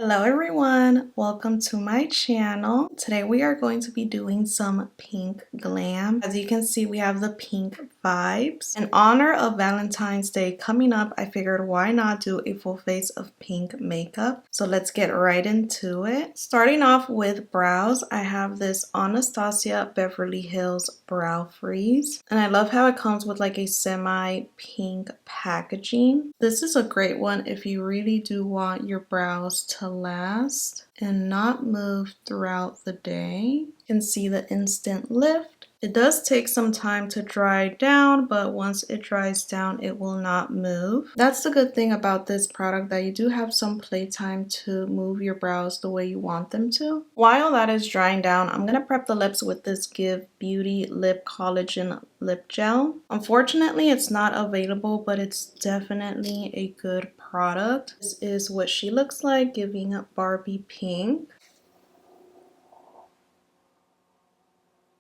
Hello everyone, welcome to my channel. Today we are going to be doing some pink glam. As you can see, we have the pink vibes. In honor of Valentine's Day coming up, I figured why not do a full face of pink makeup. So let's get right into it. Starting off with brows, I have this Anastasia Beverly Hills Brow Freeze. And I love how it comes with like a semi-pink packaging. This is a great one if you really do want your brows to last and not move throughout the day. You can see the instant lift. It does take some time to dry down, but once it dries down, it will not move. That's the good thing about this product, that you do have some playtime to move your brows the way you want them to. While that is drying down, I'm gonna prep the lips with this Give Beauty Lip Collagen Lip Gel. Unfortunately, it's not available, but it's definitely a good product. This is what she looks like, giving Barbie pink.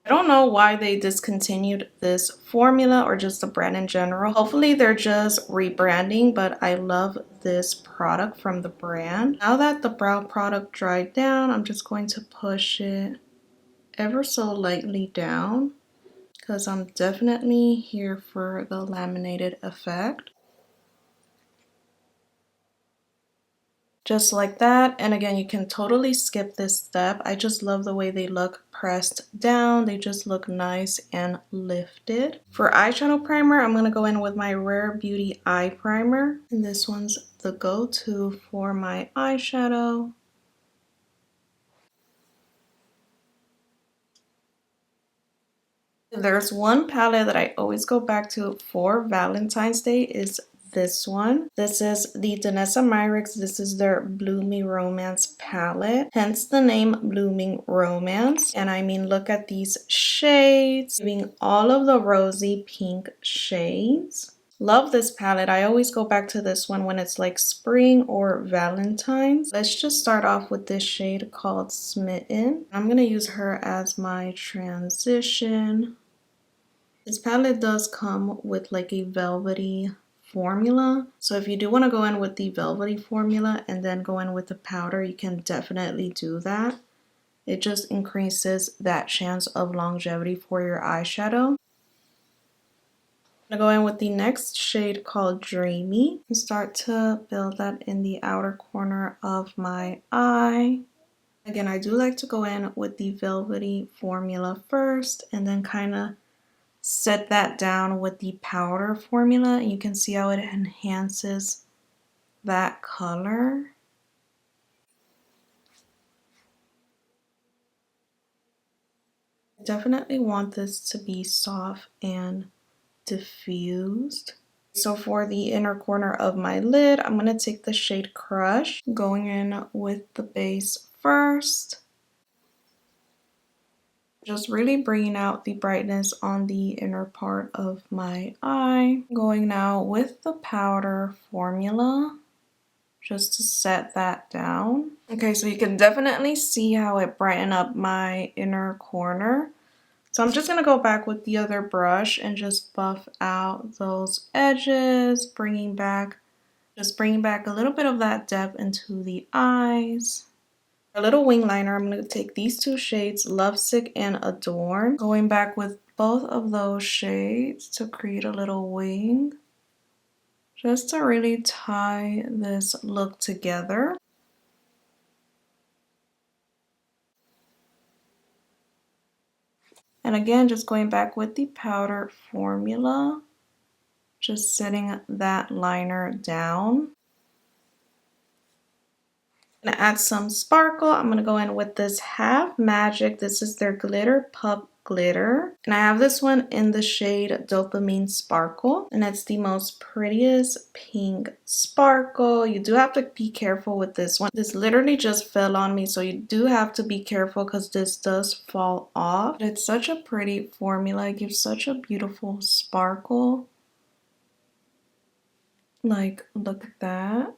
I don't know why they discontinued this formula or just the brand in general. Hopefully they're just rebranding, but I love this product from the brand. Now that the brow product dried down, I'm just going to push it ever so lightly down because I'm definitely here for the laminated effect. Just like that. And again, you can totally skip this step. I just love the way they look pressed down. They just look nice and lifted. For eyeshadow primer, I'm going to go in with my Rare Beauty Eye Primer. And this one's the go-to for my eyeshadow. There's one palette that I always go back to for Valentine's Day is this one. This is the Danessa Myricks. This is their Blooming Romance palette, hence the name Blooming Romance. And I mean, look at these shades, giving all of the rosy pink shades. Love this palette. I always go back to this one when it's like spring or Valentine's. Let's just start off with this shade called Smitten. I'm going to use her as my transition. This palette does come with like a velvety formula. So if you do want to go in with the velvety formula and then go in with the powder, you can definitely do that. It just increases that chance of longevity for your eyeshadow. I'm going to go in with the next shade called Dreamy and start to build that in the outer corner of my eye. Again, I do like to go in with the velvety formula first and then kind of set that down with the powder formula. You can see how it enhances that color. I definitely want this to be soft and diffused. So for the inner corner of my lid, I'm going to take the shade Crush, going in with the base first. Just really bringing out the brightness on the inner part of my eye. Going now with the powder formula, just to set that down. Okay, so you can definitely see how it brightened up my inner corner. So I'm just going to go back with the other brush and just buff out those edges, bringing back a little bit of that depth into the eyes. A little wing liner, I'm going to take these two shades, Lovesick and Adorn. Going back with both of those shades to create a little wing. Just to really tie this look together. And again, just going back with the powder formula. Just setting that liner down. I'm gonna add some sparkle. I'm gonna go in with this Have Magic. This is their Glitter Pup Glitter. And I have this one in the shade Dopamine Sparkle. And it's the most prettiest pink sparkle. You do have to be careful with this one. This literally just fell on me, so you do have to be careful because this does fall off. But it's such a pretty formula. It gives such a beautiful sparkle. Like, look at that.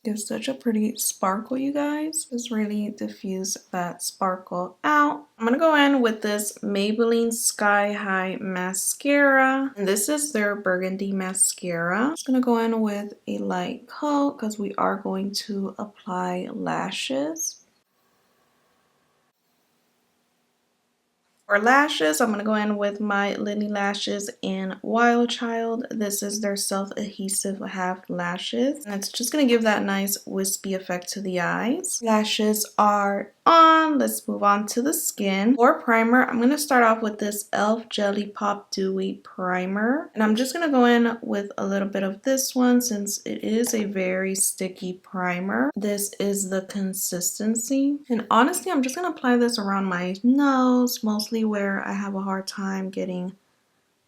Gives such a pretty sparkle, you guys. Just really diffuse that sparkle out. I'm gonna go in with this Maybelline Sky High mascara. And this is their burgundy mascara. Just gonna go in with a light coat because we are going to apply lashes. For lashes, I'm going to go in with my Lily Lashes in Wild Child. This is their self-adhesive half lashes. And it's just going to give that nice wispy effect to the eyes. Lashes are on. Let's move on to the skin. For primer, I'm going to start off with this e.l.f. Jelly Pop Dewy Primer. And I'm just going to go in with a little bit of this one since it is a very sticky primer. This is the consistency. And honestly, I'm just going to apply this around my nose, mostly where I have a hard time getting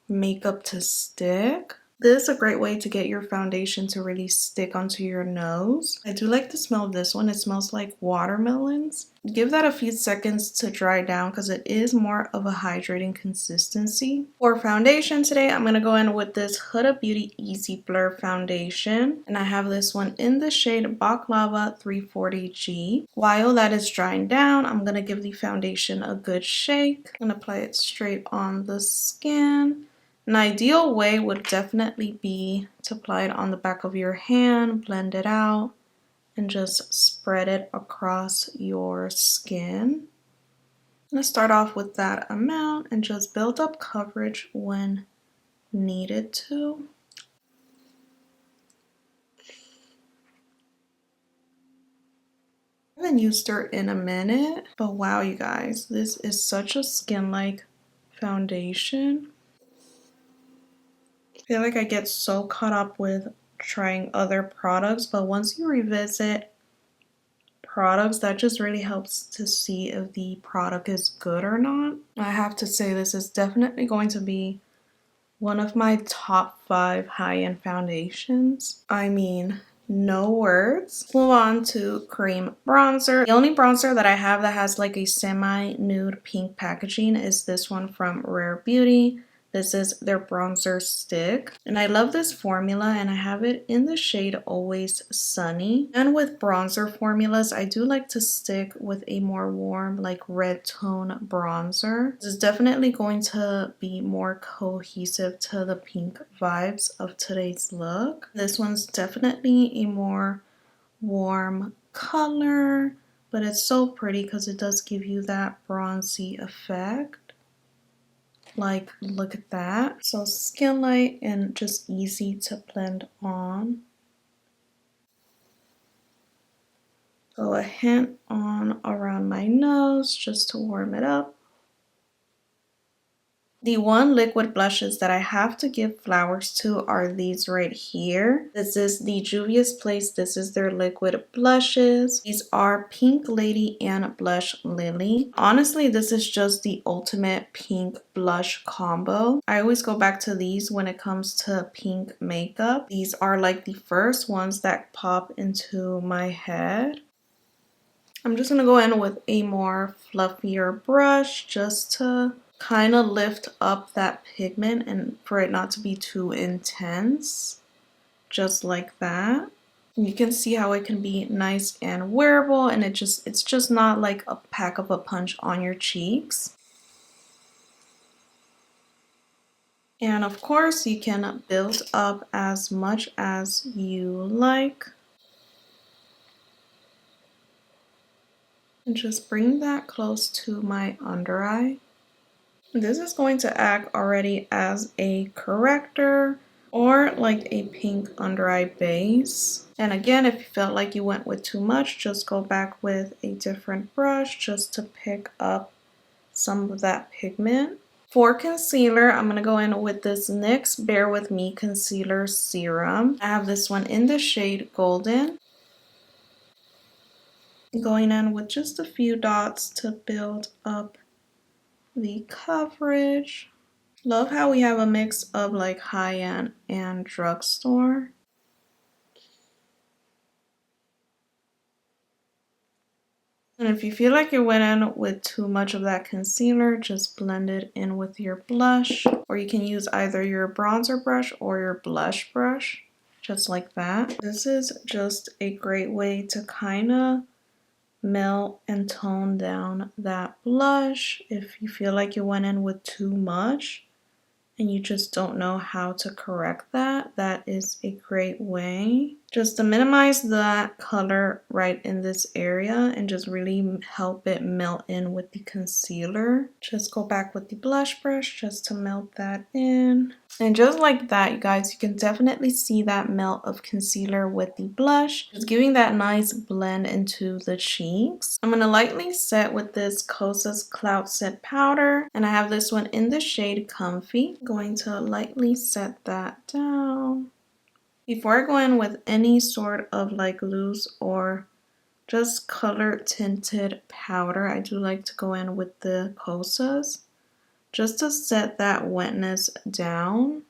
makeup to stick. This is a great way to get your foundation to really stick onto your nose. I do like the smell of this one. It smells like watermelons. Give that a few seconds to dry down because it is more of a hydrating consistency. For foundation today, I'm going to go in with this Huda Beauty Easy Blur foundation. And I have this one in the shade Baklava 340G. While that is drying down, I'm going to give the foundation a good shake. I'm going to apply it straight on the skin. An ideal way would definitely be to apply it on the back of your hand, blend it out, and just spread it across your skin. I'm going to start off with that amount and just build up coverage when needed to. I haven't used her in a minute, but wow, you guys, this is such a skin-like foundation. I feel like I get so caught up with trying other products, but once you revisit products, that just really helps to see if the product is good or not. I have to say this is definitely going to be one of my top 5 high-end foundations. I mean, no words. Move on to cream bronzer. The only bronzer that I have that has like a semi-nude pink packaging is this one from Rare Beauty. This is their bronzer stick. And I love this formula and I have it in the shade Always Sunny. And with bronzer formulas, I do like to stick with a more warm, like red tone bronzer. This is definitely going to be more cohesive to the pink vibes of today's look. This one's definitely a more warm color, but it's so pretty because it does give you that bronzy effect. Like, look at that. So skin light and just easy to blend on. Go a hint on around my nose just to warm it up. The one liquid blushes that I have to give flowers to are these right here. This is the Juvia's Place. This is their liquid blushes. These are Pink Lady and Blush Lily. Honestly, this is just the ultimate pink blush combo. I always go back to these when it comes to pink makeup. These are like the first ones that pop into my head. I'm just going to go in with a more fluffier brush just to kind of lift up that pigment and for it not to be too intense, just like that. And you can see how it can be nice and wearable, and it's just not like a pack of a punch on your cheeks. And of course, you can build up as much as you like. And just bring that close to my under eye. This is going to act already as a corrector or like a pink under eye base. And again, if you felt like you went with too much, just go back with a different brush just to pick up some of that pigment. For concealer, I'm going to go in with this NYX Bare With Me Concealer Serum. I have this one in the shade Golden. Going in with just a few dots to build up the coverage. Love how we have a mix of like high-end and drugstore. And if you feel like you went in with too much of that concealer, just blend it in with your blush. Or you can use either your bronzer brush or your blush brush. just like that. This is just a great way to kind of melt and tone down that blush if you feel like you went in with too much and you just don't know how to correct that. That is a great way just to minimize that color right in this area and just really help it melt in with the concealer. Just go back with the blush brush just to melt that in. And just like that, you guys, you can definitely see that melt of concealer with the blush. Just giving that nice blend into the cheeks. I'm going to lightly set with this Kosas Cloud Set Powder. And I have this one in the shade Comfy. I'm going to lightly set that down. Before I go in with any sort of like loose or just color tinted powder, I do like to go in with the Kosas just to set that wetness down.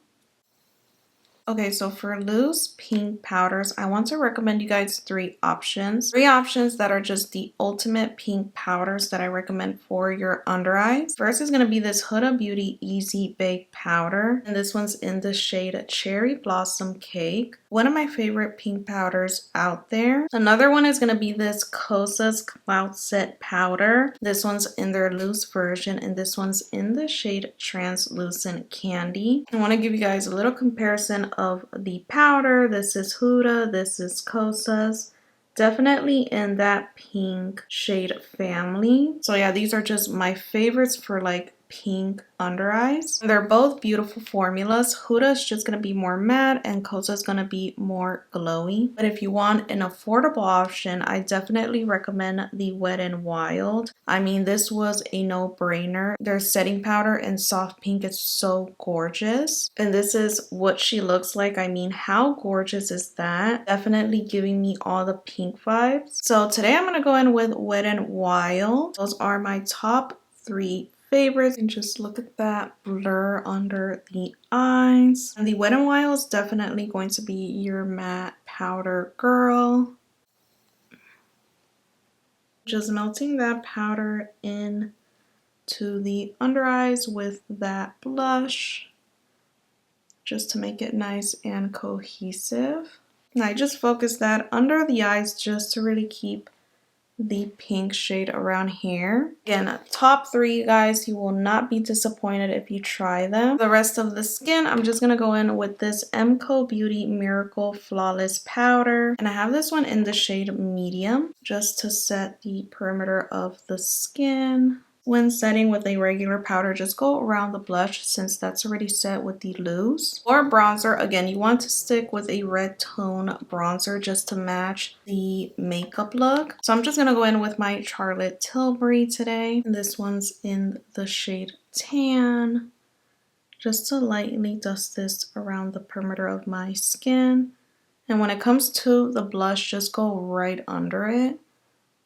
Okay, so for loose pink powders, I want to recommend you guys three options. Three options that are just the ultimate pink powders that I recommend for your under eyes. First is going to be this Huda Beauty Easy Bake Powder. And this one's in the shade Cherry Blossom Cake. One of my favorite pink powders out there. Another one is going to be this Kosas Cloud Set Powder. This one's in their loose version and this one's in the shade Translucent Candy. I want to give you guys a little comparison of the powder. This is Huda, this is Kosas. Definitely in that pink shade family. So yeah, these are just my favorites for like pink under eyes. They're both beautiful formulas. Huda is just going to be more matte and Kosas is going to be more glowy. But if you want an affordable option, I definitely recommend the Wet n Wild. I mean, this was a no-brainer. Their setting powder in soft pink is so gorgeous. And this is what she looks like. I mean, how gorgeous is that? Definitely giving me all the pink vibes. So today I'm going to go in with Wet n Wild. Those are my top three favorites. And just look at that blur under the eyes. And the Wet n Wild is definitely going to be your matte powder girl. Just melting that powder in to the under eyes with that blush just to make it nice and cohesive. And I just focus that under the eyes just to really keep the pink shade around here. Again, top three, guys. You will not be disappointed if you try them. The rest of the skin, I'm just gonna go in with this Hellooo Beauty Miracle Flawless Powder. And I have this one in the shade Medium just to set the perimeter of the skin. When setting with a regular powder, just go around the blush since that's already set with the loose. For bronzer, again, you want to stick with a red tone bronzer just to match the makeup look. So I'm just going to go in with my Charlotte Tilbury today. And this one's in the shade Tan. Just to lightly dust this around the perimeter of my skin. And when it comes to the blush, just go right under it,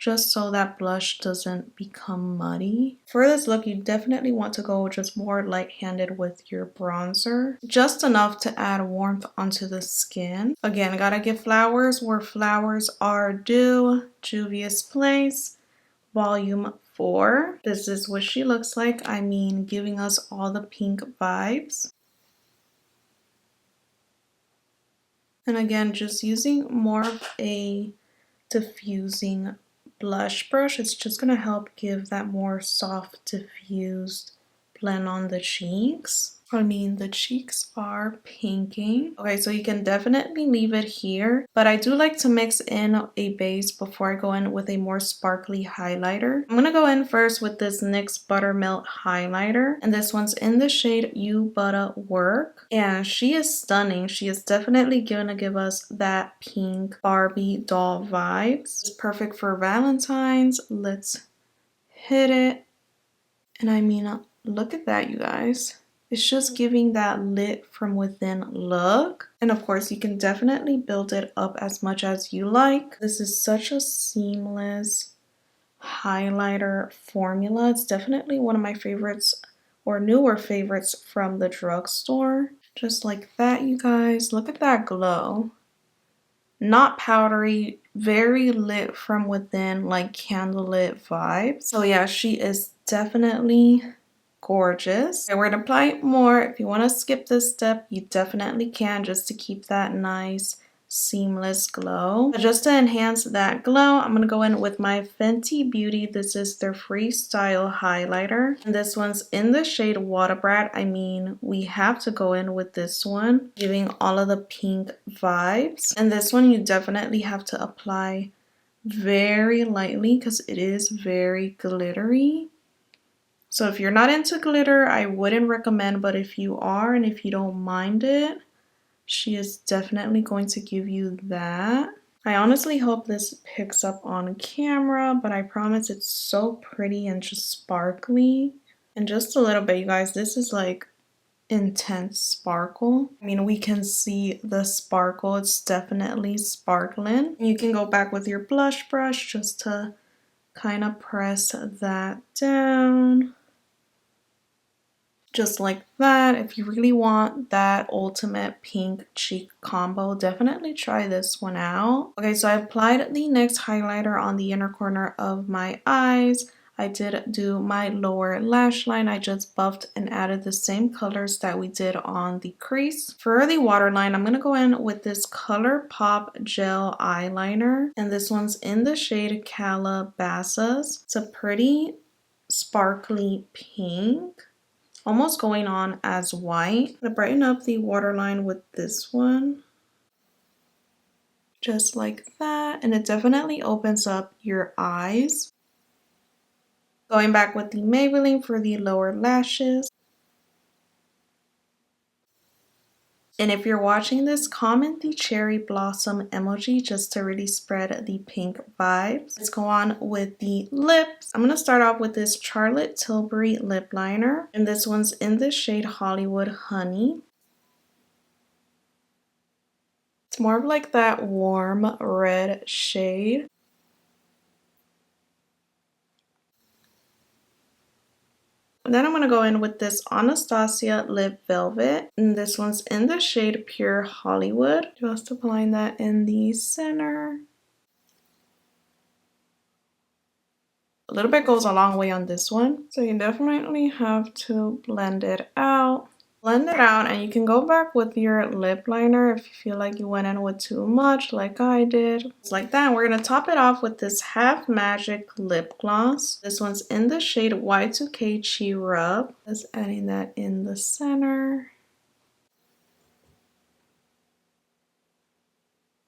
just so that blush doesn't become muddy. For this look, you definitely want to go just more light-handed with your bronzer. Just enough to add warmth onto the skin. Again, gotta give flowers where flowers are due. Juvia's Place, Volume 4. This is what she looks like. I mean, giving us all the pink vibes. And again, just using more of a diffusing blush brush. It's just going to help give that more soft diffused blend on the cheeks. I mean, the cheeks are pinking. Okay, so you can definitely leave it here, but I do like to mix in a base before I go in with a more sparkly highlighter. I'm gonna go in first with this NYX Buttermelt highlighter, and this one's in the shade You Butta Work, and she is stunning. She is definitely gonna give us that pink Barbie doll vibes. It's perfect for Valentine's. Let's hit it. And I mean, look at that, you guys. It's just giving that lit from within look. And of course, you can definitely build it up as much as you like. This is such a seamless highlighter formula. It's definitely one of my favorites or newer favorites from the drugstore. Just like that, you guys. Look at that glow. Not powdery, very lit from within, like candlelit vibes. So yeah, she is definitely gorgeous. And we're gonna apply more. If you want to skip this step, you definitely can, just to keep that nice seamless glow. But just to enhance that glow, I'm going to go in with my Fenty Beauty. This is their Freestyle highlighter. And this one's in the shade Water Brat. I mean, we have to go in with this one, giving all of the pink vibes. And this one you definitely have to apply very lightly because it is very glittery. So if you're not into glitter, I wouldn't recommend, but if you are and if you don't mind it, she is definitely going to give you that. I honestly hope this picks up on camera, but I promise it's so pretty and just sparkly. And just a little bit, you guys, this is like intense sparkle. I mean, we can see the sparkle. It's definitely sparkling. You can go back with your blush brush just to kind of press that down. Just like that. If you really want that ultimate pink cheek combo, definitely try this one out. Okay, so I applied the NYX highlighter on the inner corner of my eyes. I did do my lower lash line. I just buffed and added the same colors that we did on the crease. For the waterline, I'm going to go in with this ColourPop gel eyeliner. And this one's in the shade Calabasas. It's a pretty sparkly pink, almost going on as white. I'm gonna brighten up the waterline with this one. Just like that. And it definitely opens up your eyes. Going back with the Maybelline for the lower lashes. And if you're watching this, comment the cherry blossom emoji just to really spread the pink vibes. Let's go on with the lips. I'm going to start off with this Charlotte Tilbury lip liner. And this one's in the shade Hollywood Honey. It's more of like that warm red shade. And then I'm going to go in with this Anastasia Lip Velvet. And this one's in the shade Pure Hollywood. Just applying that in the center. A little bit goes a long way on this one. So you definitely have to blend it out. Blend it out and you can go back with your lip liner if you feel like you went in with too much like I did. It's like that. We're going to top it off with this Half Magic lip gloss. This one's in the shade Y2K Chi Rub. Just adding that in the center.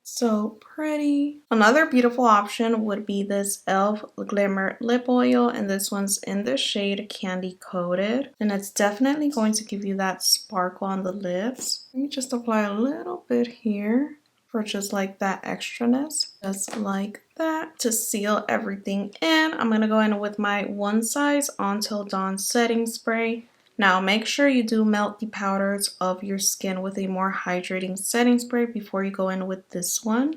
So pretty. Another beautiful option would be this e.l.f. Glimmer Lip Oil, and this one's in the shade Candy Coated. And it's definitely going to give you that sparkle on the lips. Let me just apply a little bit here for just like that extraness. Just like that. To seal everything in, I'm going to go in with my One Size Until Dawn setting spray. Now make sure you do melt the powders of your skin with a more hydrating setting spray before you go in with this one.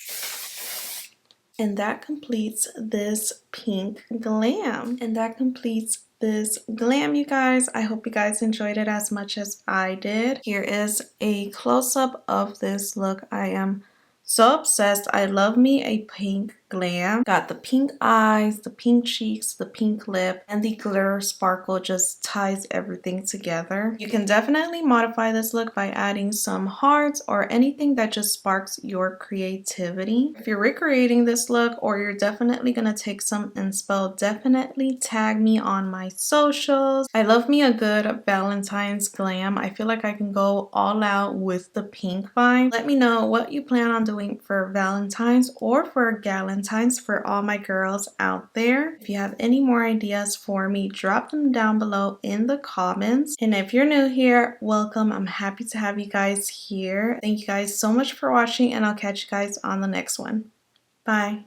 And that completes this pink glam. And that completes this glam, you guys. I hope you guys enjoyed it as much as I did. Here is a close-up of this look. I am so obsessed. I love me a pink glam. Got the pink eyes, the pink cheeks, the pink lip, and the glitter sparkle just ties everything together. You can definitely modify this look by adding some hearts or anything that just sparks your creativity. If you're recreating this look or you're definitely gonna take some inspo, definitely tag me on my socials. I love me a good Valentine's glam. I feel like I can go all out with the pink vibe. Let me know what you plan on doing for Valentine's or for Galentine's for all my girls out there. If you have any more ideas for me, drop them down below in the comments. And if you're new here, welcome. I'm happy to have you guys here. Thank you guys so much for watching, and I'll catch you guys on the next one. Bye.